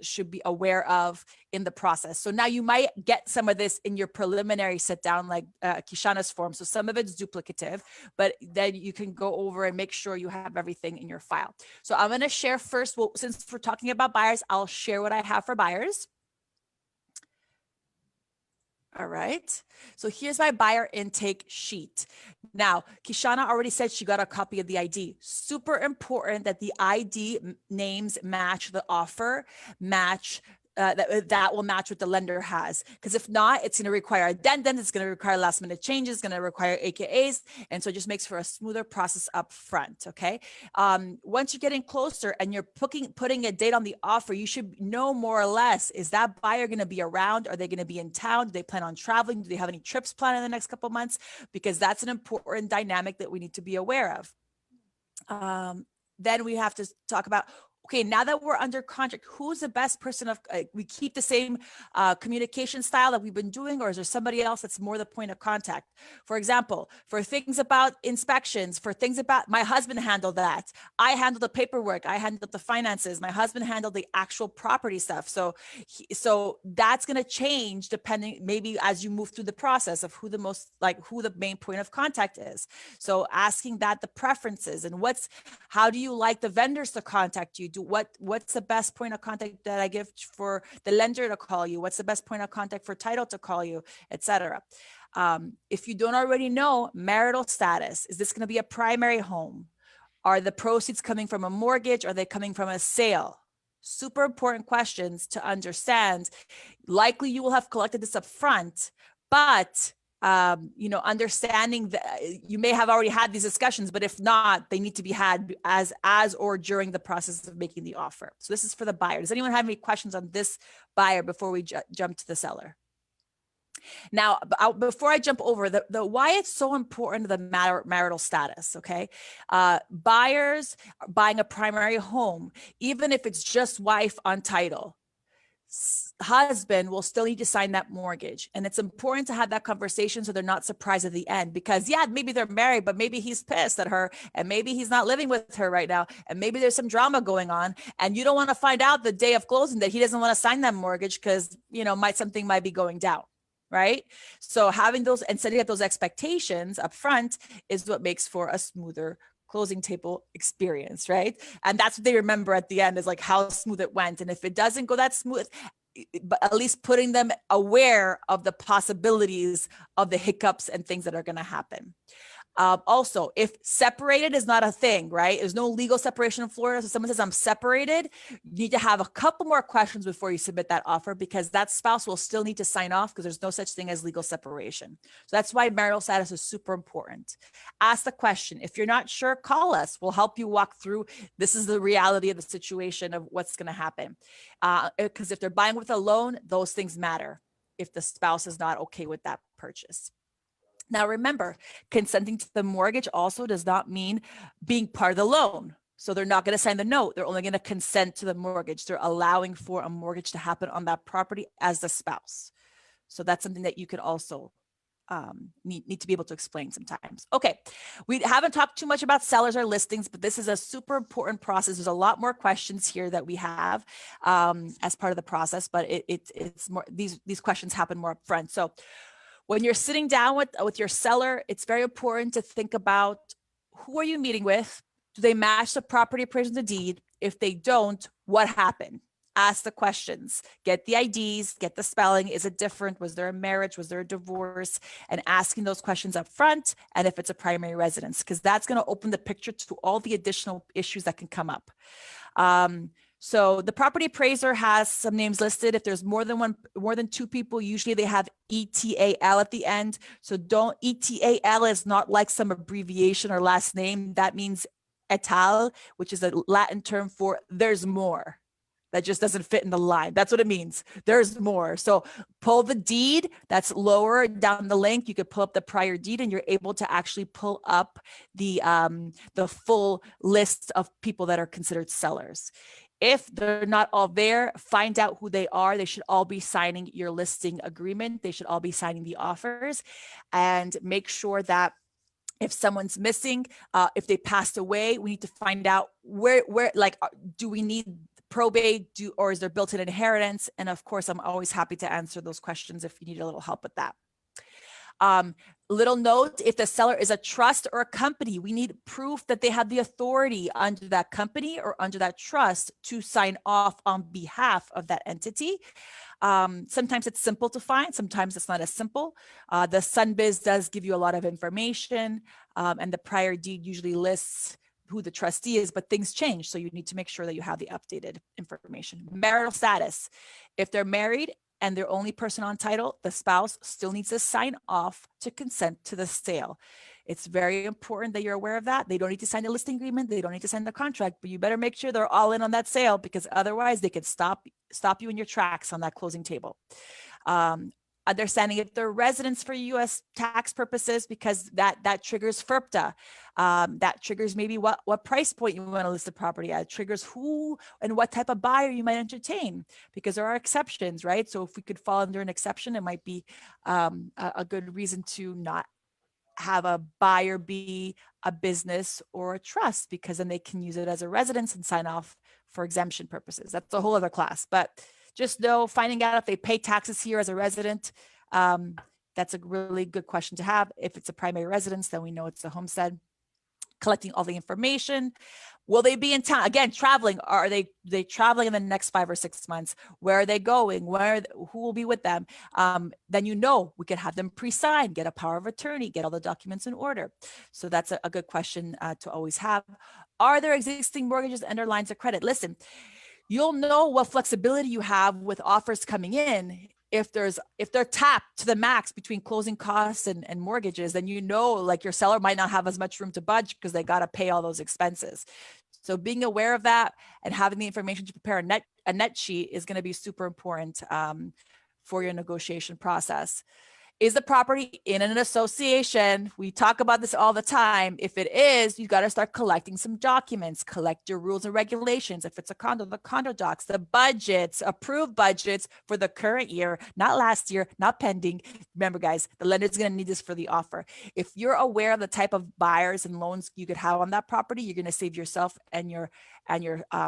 should be aware of in the process. So now you might get some of this in your preliminary sit down, like Kishana's form. So some of it's duplicative, but then you can go over and make sure you have everything in your file. So I'm going to share first. Well, since we're talking about buyers, I'll share what I have for buyers. All right. So here's my buyer intake sheet. Now, Kishana already said she got a copy of the ID. Super important that the ID names match the offer, match that will match what the lender has. Because if not, it's going to require addendums, it's going to require last minute changes, it's going to require AKAs. And so it just makes for a smoother process up front. Okay. Once you're getting closer and you're putting a date on the offer, you should know more or less, is that buyer going to be around? Are they going to be in town? Do they plan on traveling? Do they have any trips planned in the next couple of months? Because that's an important dynamic that we need to be aware of. Then we have to talk about, okay, now that we're under contract, who's the best person of, we keep the same communication style that we've been doing, or is there somebody else that's more the point of contact? For example, for things about inspections, for things about, my husband handled that. I handled the paperwork. I handled the finances. My husband handled the actual property stuff. So that's going to change depending, maybe as you move through the process of who the main point of contact is. So asking that, the preferences, and how do you like the vendors to contact you? What's the best point of contact that I give for the lender to call you? What's the best point of contact for title to call you, etc. If you don't already know, marital status, is this going to be a primary home? Are the proceeds coming from a mortgage? Are they coming from a sale? Super important questions to understand. Likely you will have collected this up front, but understanding that you may have already had these discussions, but if not, they need to be had as or during the process of making the offer. So this is for the buyer. Does anyone have any questions on this buyer before we jump to the seller? Now, before I jump over the why it's so important, the marital status, okay? Buyers buying a primary home, even if it's just wife on title, husband will still need to sign that mortgage. And it's important to have that conversation so they're not surprised at the end, because maybe they're married, but maybe he's pissed at her, and maybe he's not living with her right now, and maybe there's some drama going on, and you don't want to find out the day of closing that he doesn't want to sign that mortgage because something might be going down. Right. So having those and setting up those expectations up front is what makes for a smoother closing table experience, right? And that's what they remember at the end, is like how smooth it went. And if it doesn't go that smooth, but at least putting them aware of the possibilities of the hiccups and things that are going to happen. Also, if separated is not a thing, right? There's no legal separation in Florida. So someone says, I'm separated, you need to have a couple more questions before you submit that offer, because that spouse will still need to sign off, because there's no such thing as legal separation. So that's why marital status is super important. Ask the question. If you're not sure, call us. We'll help you walk through. This is the reality of the situation of what's going to happen. Because if they're buying with a loan, those things matter if the spouse is not okay with that purchase. Now, remember, consenting to the mortgage also does not mean being part of the loan. So they're not going to sign the note. They're only going to consent to the mortgage. They're allowing for a mortgage to happen on that property as the spouse. So that's something that you could also need to be able to explain sometimes. Okay, we haven't talked too much about sellers or listings, but this is a super important process. There's a lot more questions here that we have as part of the process, but it's more, these questions happen more upfront. So when you're sitting down with your seller, it's very important to think about, who are you meeting with? Do they match the property appraisal and the deed? If they don't, what happened? Ask the questions, get the IDs, get the spelling. Is it different? Was there a marriage? Was there a divorce? And asking those questions up front. And if it's a primary residence, because that's going to open the picture to all the additional issues that can come up. So the property appraiser has some names listed. If there's more than two people, usually they have ETAL at the end. So ETAL is not like some abbreviation or last name. That means etal, which is a Latin term for there's more. That just doesn't fit in the line. That's what it means. There's more. So pull the deed that's lower down the link. You could pull up the prior deed, and you're able to actually pull up the full list of people that are considered sellers. If they're not all there, find out who they are. They should all be signing your listing agreement. They should all be signing the offers, and make sure that if someone's missing, if they passed away, we need to find out where like, do we need probate, or is there built-in inheritance? And of course, I'm always happy to answer those questions if you need a little help with that. Little note, if the seller is a trust or a company, we need proof that they have the authority under that company or under that trust to sign off on behalf of that entity. Sometimes it's simple to find, sometimes it's not as simple. The Sunbiz does give you a lot of information, and the prior deed usually lists who the trustee is, but things change. So you need to make sure that you have the updated information. Marital status. If they're married and they're only person on title, the spouse still needs to sign off to consent to the sale. It's very important that you're aware of that. They don't need to sign the listing agreement. They don't need to sign the contract, but you better make sure they're all in on that sale, because otherwise they could stop you in your tracks on that closing table. Understanding if they're residents for U.S. tax purposes, because that triggers FERPTA. That triggers maybe what price point you want to list the property at. It triggers who and what type of buyer you might entertain, because there are exceptions, right? So if we could fall under an exception, it might be a good reason to not have a buyer be a business or a trust, because then they can use it as a residence and sign off for exemption purposes. That's a whole other class, but just know, finding out if they pay taxes here as a resident, that's a really good question to have. If it's a primary residence, then we know it's a homestead. Collecting all the information. Will they be in town? Again, traveling. Are they traveling in the next 5 or 6 months? Where are they going? Who will be with them? Then we could have them pre-signed, get a power of attorney, get all the documents in order. So that's a good question to always have. Are there existing mortgages and/or lines of credit? Listen, you'll know what flexibility you have with offers coming in. If they're tapped to the max between closing costs and mortgages, then like your seller might not have as much room to budge because they got to pay all those expenses. So being aware of that and having the information to prepare a net sheet is going to be super important for your negotiation process. Is the property in an association? We talk about this all the time. If it is, you got to start collecting some documents, collect your rules and regulations. If it's a condo, the condo docs, the budgets, approved budgets for the current year, not last year, not pending. Remember, guys, the lender's going to need this for the offer. If you're aware of the type of buyers and loans you could have on that property, you're going to save yourself and your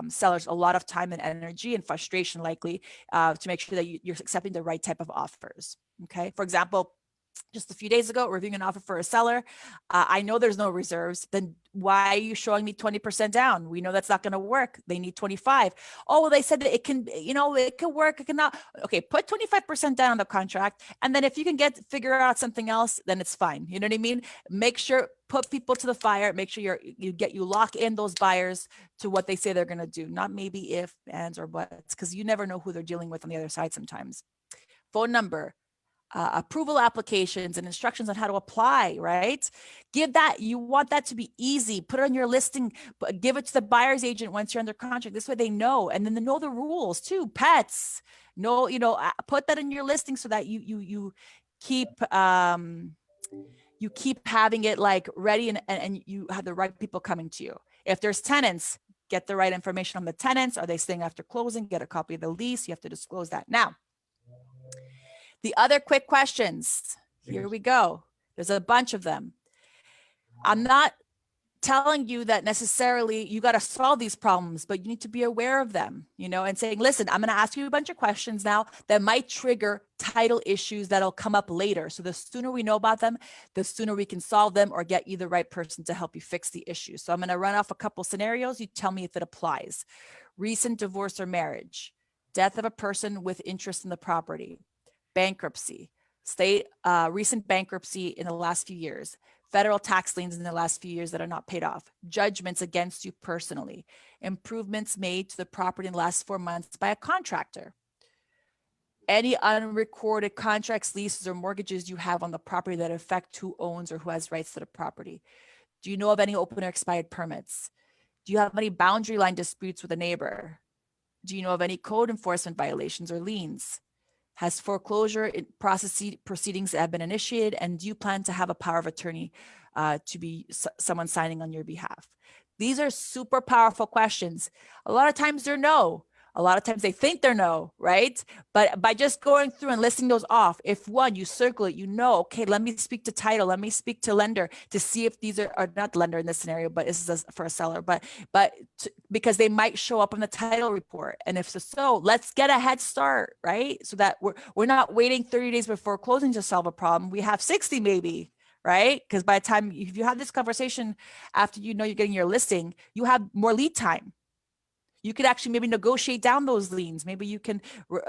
sellers a lot of time and energy and frustration, likely, to make sure that you're accepting the right type of offers. Okay. For example, just a few days ago, reviewing an offer for a seller. I know there's no reserves. Then why are you showing me 20% down? We know that's not going to work. They need 25. Oh, well, they said that it can, it can work. It cannot. Okay. Put 25% down on the contract. And then if you can figure out something else, then it's fine. You know what I mean? Make sure, put people to the fire, make sure you lock in those buyers to what they say they're going to do. Not maybe if, ands, or buts, because you never know who they're dealing with on the other side sometimes. Phone number. Approval applications and instructions on how to apply, right? You want that to be easy. Put it on your listing, but give it to the buyer's agent once you're under contract. This way they know, and then they know the rules too. Pets, put that in your listing so that you keep having it like ready and you have the right people coming to you. If there's tenants, get the right information on the tenants. Are they staying after closing? Get a copy of the lease. You have to disclose that. Now, the other quick questions, here we go. There's a bunch of them. I'm not telling you that necessarily you got to solve these problems, but you need to be aware of them, and saying, listen, I'm going to ask you a bunch of questions now that might trigger title issues that'll come up later. So the sooner we know about them, the sooner we can solve them or get you the right person to help you fix the issue. So I'm going to run off a couple scenarios. You tell me if it applies. Recent divorce or marriage, death of a person with interest in the property, bankruptcy, recent bankruptcy in the last few years, federal tax liens in the last few years that are not paid off, judgments against you personally, improvements made to the property in the last 4 months by a contractor, any unrecorded contracts, leases, or mortgages you have on the property that affect who owns or who has rights to the property. Do you know of any open or expired permits? Do you have any boundary line disputes with a neighbor? Do you know of any code enforcement violations or liens? Has foreclosure proceedings have been initiated, and do you plan to have a power of attorney to be someone signing on your behalf? These are super powerful questions. A lot of times they're no. A lot of times they think they're no, right? But by just going through and listing those off, if one, you circle it, okay, let me speak to title, let me speak to lender to see if these are not lender in this scenario, but this is for a seller, because they might show up on the title report. And if so, let's get a head start, right? So that we're not waiting 30 days before closing to solve a problem. We have 60 maybe, right? Because by the time, if you have this conversation after you're getting your listing, you have more lead time. You could actually maybe negotiate down those liens. Maybe you can,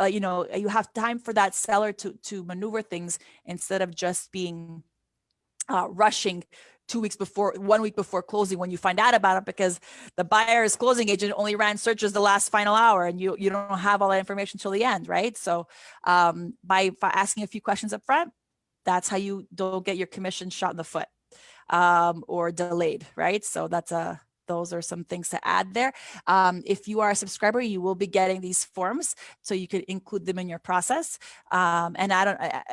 you have time for that seller to maneuver things instead of just being rushing 1 week before closing when you find out about it, because the buyer's closing agent only ran searches the last final hour, and you don't have all that information till the end, right? So by asking a few questions up front, that's how you don't get your commission shot in the foot or delayed, right? So those are some things to add there. If you are a subscriber, you will be getting these forms, so you could include them in your process. And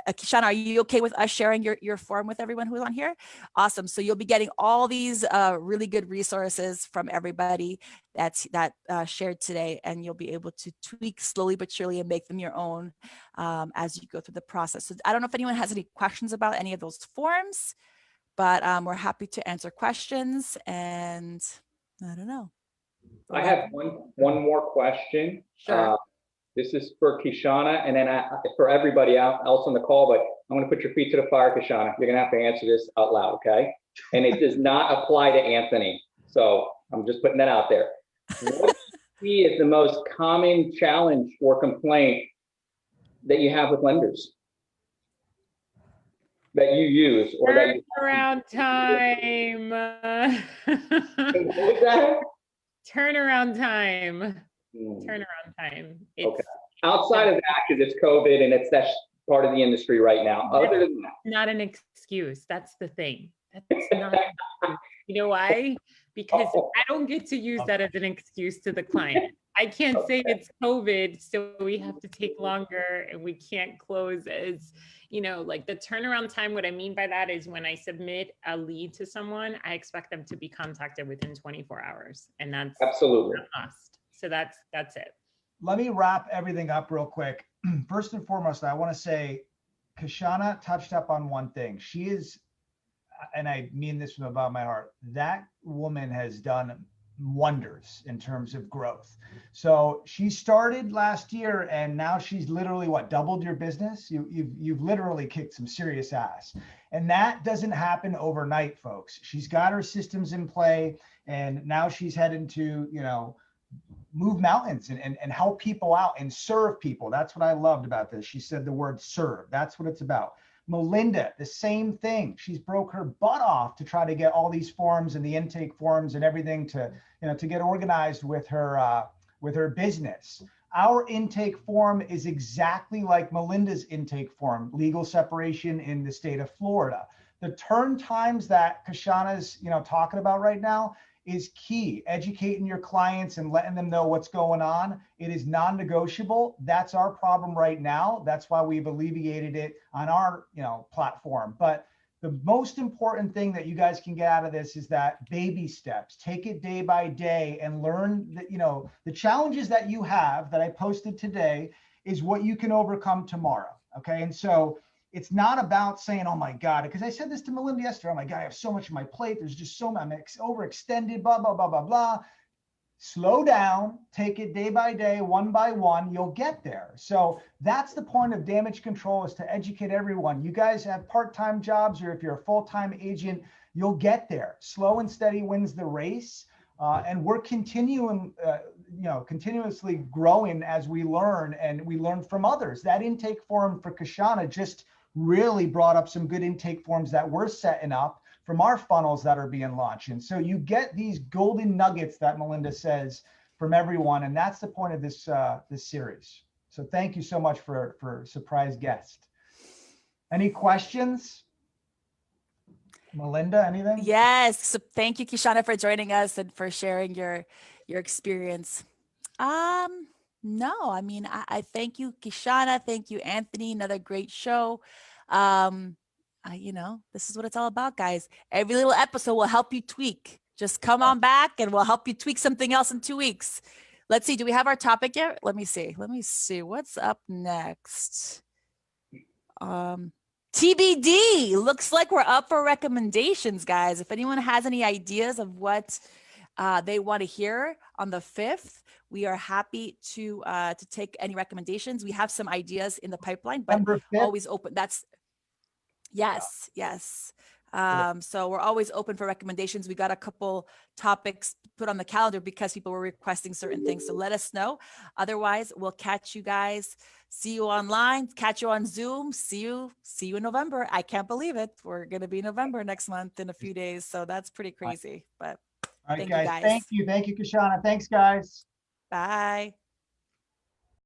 Kishana, are you okay with us sharing your form with everyone who's on here? Awesome. So you'll be getting all these really good resources from everybody that shared today, and you'll be able to tweak slowly but surely and make them your own as you go through the process. So I don't know if anyone has any questions about any of those forms, but we're happy to answer questions, and I don't know. I have one more question. Sure. This is for Kishana, and then for everybody else on the call, but I'm going to put your feet to the fire, Kishana. You're going to have to answer this out loud, okay? And it does not apply to Anthony. So I'm just putting that out there. What do you see as the most common challenge or complaint that you have with lenders that you use, or that you Turnaround time. What was that? Turnaround time. Turnaround time. Okay. Outside of that, because it's COVID and that's part of the industry right now. Other than that, not an excuse. That's the thing. That's not. You know why? Because I don't get to use that as an excuse to the client. I can't say it's COVID, so we have to take longer and we can't close as, like the turnaround time. What I mean by that is when I submit a lead to someone, I expect them to be contacted within 24 hours. And that's absolutely a must. So that's it. Let me wrap everything up real quick. First and foremost, I want to say Kishana touched up on one thing. She is, and I mean this from the bottom of my heart, that woman has done wonders in terms of growth. So she started last year, and now she's literally doubled your business. You've literally kicked some serious ass, and that doesn't happen overnight, folks. She's got her systems in play, and now she's heading to move mountains and help people out and serve people. That's what I loved about this. She said the word serve. That's what it's about. Melinda, the same thing. She's broke her butt off to try to get all these forms and the intake forms and everything to get organized with her business. Our intake form is exactly like Melinda's intake form, legal separation in the state of Florida. The turn times that Kishana's talking about right now is key. Educating your clients and letting them know what's going on. It is non-negotiable. That's our problem right now. That's why we've alleviated it on our platform. But the most important thing that you guys can get out of this is that baby steps. Take it day by day and learn that the challenges that you have that I posted today is what you can overcome tomorrow. Okay, and so it's not about saying, oh my God, because I said this to Melinda yesterday, oh my God, I have so much on my plate. There's just so much, I'm overextended, blah, blah, blah, blah, blah. Slow down, take it day by day, one by one, you'll get there. So that's the point of damage control, is to educate everyone. You guys have part-time jobs, or if you're a full-time agent, you'll get there. Slow and steady wins the race. And we're continuously growing as we learn, and we learn from others. That intake form for Kishana just really brought up some good intake forms that we're setting up from our funnels that are being launched. And so you get these golden nuggets that Melinda says from everyone. And that's the point of this series. So thank you so much for surprise guest. Any questions? Melinda, anything? Yes. So thank you, Kishana, for joining us and for sharing your experience. No, I mean, I thank you, Kishana. Thank you, Anthony. Another great show. This is what it's all about, guys. Every little episode will help you tweak. Just come on back and we'll help you tweak something else in 2 weeks. Let's see. Do we have our topic yet? Let me see. What's up next? TBD. Looks like we're up for recommendations, guys. If anyone has any ideas of what they want to hear on the 5th, we are happy to take any recommendations. We have some ideas in the pipeline, but always open. That's yes. So we're always open for recommendations. We got a couple topics put on the calendar because people were requesting certain things. So let us know. Otherwise, we'll catch you guys. See you online, catch you on Zoom. See you in November. I can't believe it. We're going to be November next month in a few days. So that's pretty crazy, but All right, thank guys. you guys. Thank you. Thank you, Kashana. Thanks, guys. Bye.